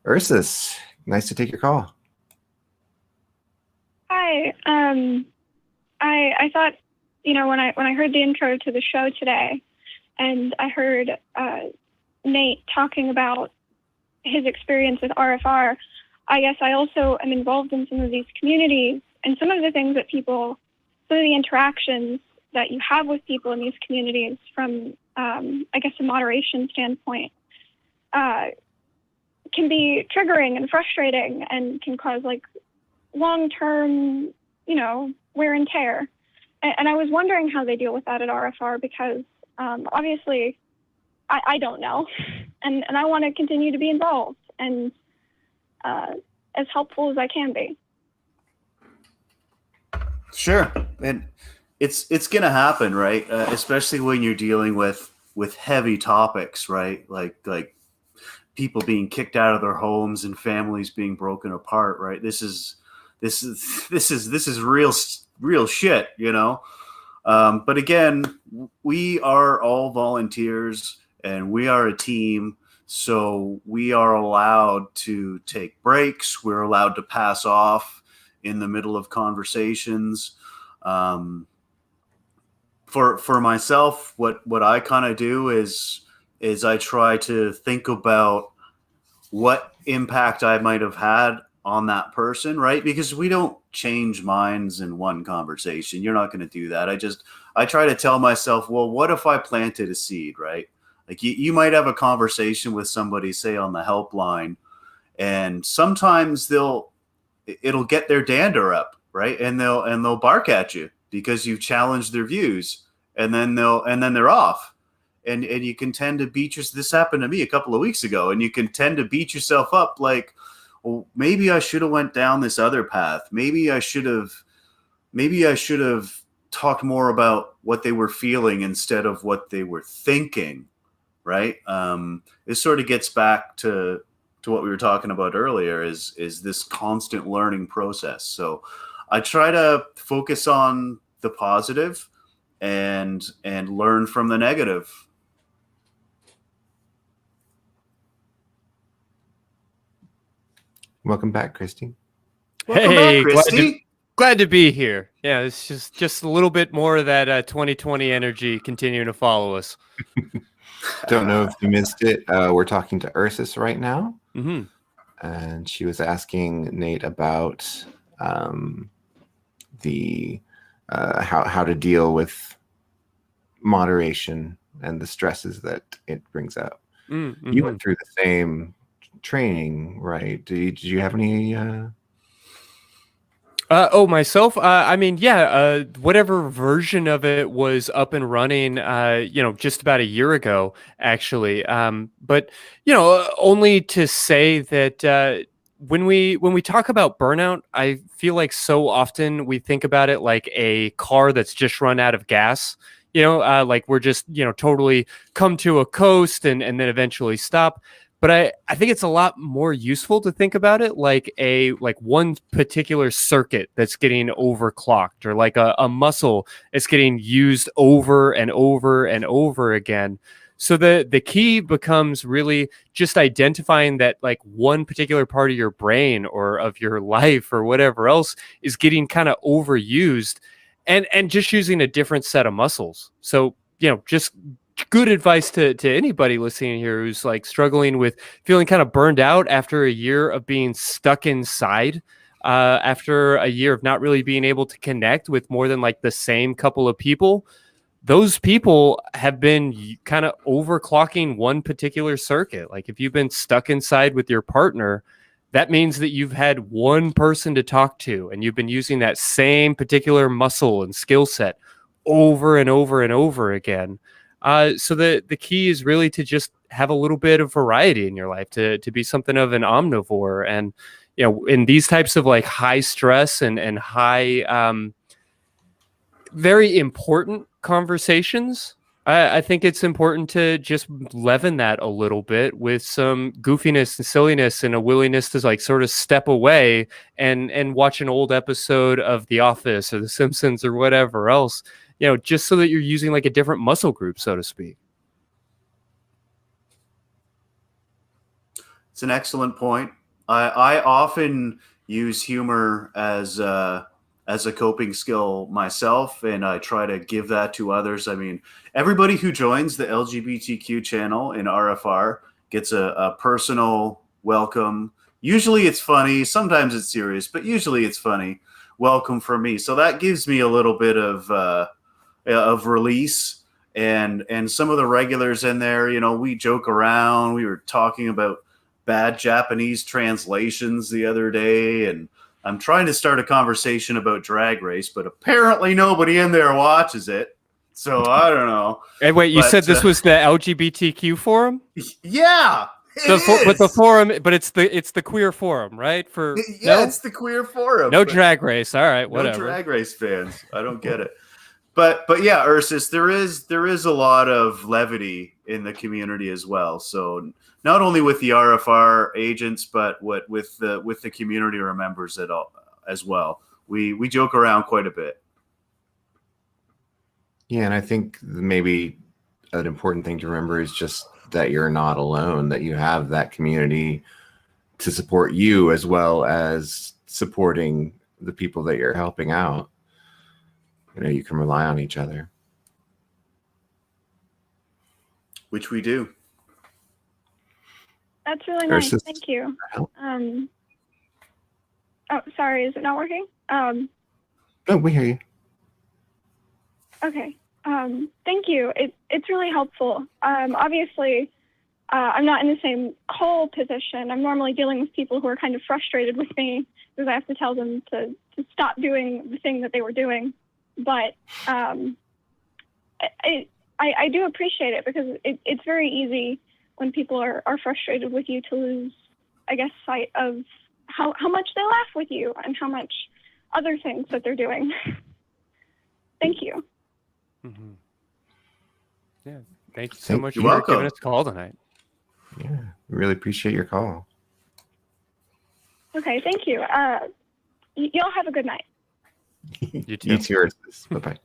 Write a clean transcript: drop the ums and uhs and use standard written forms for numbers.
Ursus, nice to take your call. Hi. I thought, when I heard the intro to the show today, and I heard Nate talking about his experience with RfR, I guess I also am involved in some of these communities, and some of the things that some of the interactions that you have with people in these communities from, I guess, a moderation standpoint, can be triggering and frustrating and can cause long-term, wear and tear. And I was wondering how they deal with that at RfR because obviously I don't know. And I want to continue to be involved and as helpful as I can be. Sure. And it's going to happen, right? Especially when you're dealing with heavy topics, right? Like people being kicked out of their homes and families being broken apart, right? This is real shit, But again, we are all volunteers and we are a team. So we are allowed to take breaks. We're allowed to pass off in the middle of conversations. For myself, what I kind of do is I try to think about what impact I might have had on that person, right? Because we don't change minds in one conversation. You're not going to do that. I try to tell myself, well, what if I planted a seed, right? Like you might have a conversation with somebody, say on the helpline, and sometimes it'll get their dander up, right? And they'll bark at you because you've challenged their views, and then they're off. And you can tend to this happened to me a couple of weeks ago, and you can tend to beat yourself up like, well, maybe I should have went down this other path. Maybe I should have talked more about what they were feeling instead of what they were thinking, right? This sort of gets back to what we were talking about earlier is this constant learning process. So I try to focus on the positive and learn from the negative. Welcome back, Christy. Welcome back, Christy. Glad to be here. Yeah, it's just a little bit more of that 2020 energy continuing to follow us. Don't know if you missed it. We're talking to Ursus right now. Mm-hmm. And she was asking Nate about the how to deal with moderation and the stresses that it brings up. Mm-hmm. You went through the same training, right? Did you have any myself? Whatever version of it was up and running, just about a year ago, actually. But only to say that when we talk about burnout, I feel like so often we think about it like a car that's just run out of gas. Like we're just totally come to a coast and then eventually stop. But I think it's a lot more useful to think about it like one particular circuit that's getting overclocked, or like a muscle that's getting used over and over and over again. So the key becomes really just identifying that like one particular part of your brain or of your life or whatever else is getting kind of overused, and just using a different set of muscles. So just good advice to anybody listening here who's like struggling with feeling kind of burned out after a year of being stuck inside, after a year of not really being able to connect with more than like the same couple of people. Those people have been kind of overclocking one particular circuit. Like if you've been stuck inside with your partner, that means that you've had one person to talk to, and you've been using that same particular muscle and skill set over and over and over again. So the key is really to just have a little bit of variety in your life, to be something of an omnivore. And, in these types of like high stress and high, very important conversations, I think it's important to just leaven that a little bit with some goofiness and silliness and a willingness to like sort of step away and watch an old episode of The Office or The Simpsons or whatever else. Just so that you're using like a different muscle group, so to speak. It's an excellent point. I often use humor as a coping skill myself, and I try to give that to others. I mean, everybody who joins the LGBTQ channel in RFR gets a personal welcome. Usually it's funny, sometimes it's serious, but usually it's funny. Welcome from me. So that gives me a little bit of release. And some of the regulars in there, you know, we joke around. We were talking about bad Japanese translations the other day, and I'm trying to start a conversation about Drag Race, but apparently nobody in there watches it. So I don't know. And wait, you said this was the LGBTQ forum? Yeah. But the forum, but it's the queer forum, right? It's the queer forum. No Drag Race. All right, whatever. No Drag Race fans. I don't get it. But yeah, Ursus, there is a lot of levity in the community as well. So not only with the RFR agents, but with the community or members as well. We joke around quite a bit. Yeah, and I think maybe an important thing to remember is just that you're not alone, that you have that community to support you as well as supporting the people that you're helping out. You know, you can rely on each other. Which we do. That's really nice. Ursus. Thank you. Oh, sorry. Is it not working? No, we hear you. Okay. Thank you. It's really helpful. Obviously, I'm not in the same call position. I'm normally dealing with people who are kind of frustrated with me because I have to tell them to stop doing the thing that they were doing. But I do appreciate it because it's very easy when people are frustrated with you to lose, I guess, sight of how much they laugh with you and how much other things that they're doing. Thank you. Mm-hmm. Yeah, thank you so much You're for welcome. giving us a call tonight. Yeah, we really appreciate your call. Okay, thank you. Y'all have a good night. You too. You too, Ursus. Bye-bye.